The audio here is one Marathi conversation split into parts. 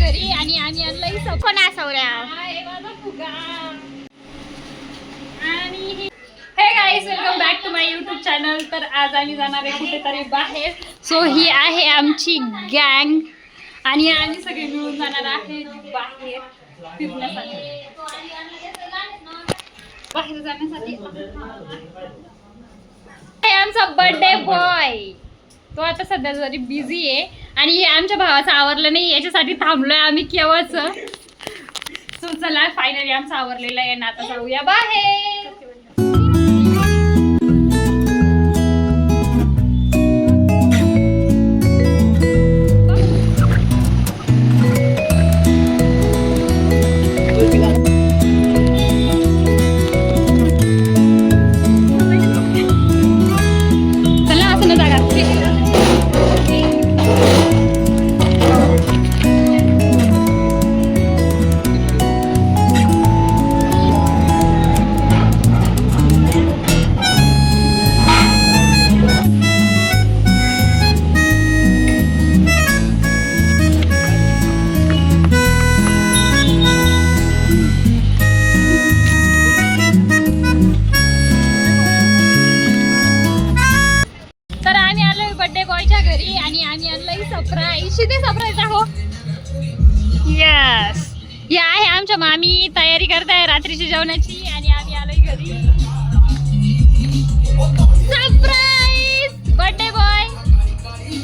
घरी आणि आम्ही आणलंय सपना सवऱ्या आणि hey guys welcome back to my YouTube channel. तर आज आम्ही जाणार आहे कुठेतरी बाहेर. सो ही आहे आमची गँग आणि आम्ही सगळे मिळून जाणार आहे बाहेर फिरण्यासाठी. बाहेर जाण्यासाठी हे आमचा बर्थडे बॉय. तो आता सध्या जरी बिझी आहे आणि हे आमच्या भावाचं आवरलं नाही याच्यासाठी थांबलोय आम्ही केव्हाच. सो चला फायनली आमचं आवरलेलं आहे ना, आता जाऊया बाहेर. बर्थडे बॉयच्या घरी आणि आम्ही आणलंय सरप्राईज. शिदे सरप्राईज आहो. यस, ही आहे आमच्या मामी तयारी करताय रात्रीच्या जेवणाची आणि आम्ही आलोय घरी. Surprise birthday boy.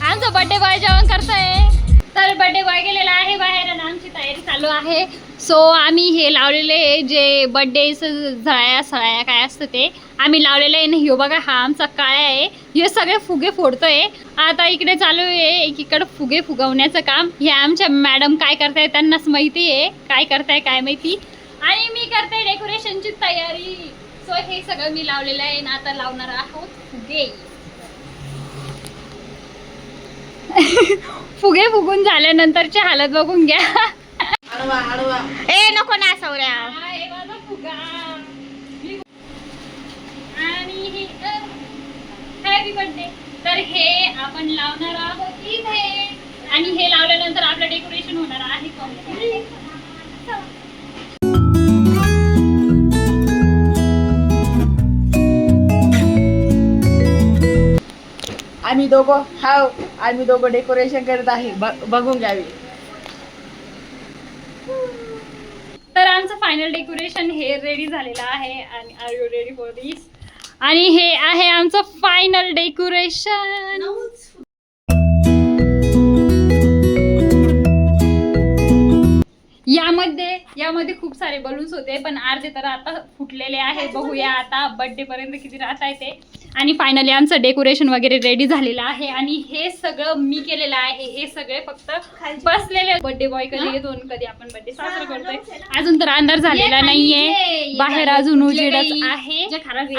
आमचा बर्थडे बॉय जेवण करतोय. तर बर्थडे बॉय गेलेला आहे बाहेर आणि आमची तयारी चालू आहे. सो आम्ही हे लावलेले जे बर्थडे झळ्या सळ्या काय असतं ते आम्ही लावलेलं आहे. नाही हो बघा, हा आमचा काळ्या आहे. हे सगळे फुगे फोडतोय. आता इकडे चालू आहे एकीकडे फुगे फुगवण्याचं काम. हे आमच्या मॅडम काय करताय त्यांनाच माहिती आहे काय करताय काय माहिती. आणि मी करते डेकोरेशनची तयारी. सो हे सगळं मी लावलेलं आहे ना, आता लावणार आहोत फुगे. फुगे फुगून झाल्यानंतरची हालत बघून घ्या. ए नको ना सवऱ्या. आणि हॅपी बर्थडे. तर हे आपण लावणार आहोत इथे आणि हे लावल्यानंतर आपलं डेकोरेशन होणार आहे कंप्लीट. आम्ही दोघं डेकोरेशन करत आहे, बघून घ्यावी. तर आमचं फायनल डेकोरेशन हे रेडी झालेलं आहे आणि आर यू रेडी फॉर दिस. आणि हे आहे आमचं फायनल डेकोरेशन. यामध्ये खूप सारे बलून्स होते पण अर्धे तर आता फुटलेले आहे. बघूया आता बर्थडे पर्यंत किती राहत आहे ते. आणि फायनली आमचं डेकोरेशन वगैरे रेडी झालेलं आहे आणि हे सगळं मी केलेलं आहे. हे सगळे फक्त बसलेले. बर्थडे बॉय कधी येतो कधी आपण बर्थडे साजरा करतोय. अजून तर अंधार झालेला नाहीये, बाहेर अजून उजेडच आहे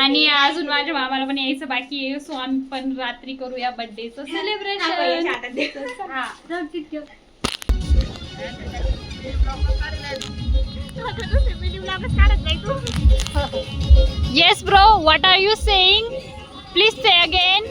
आणि अजून माझ्या मामाला पण यायचं बाकी आहे. सो आम्ही पण रात्री करूया बर्थडेचं celebration. Yes bro, what are you saying? Please say again.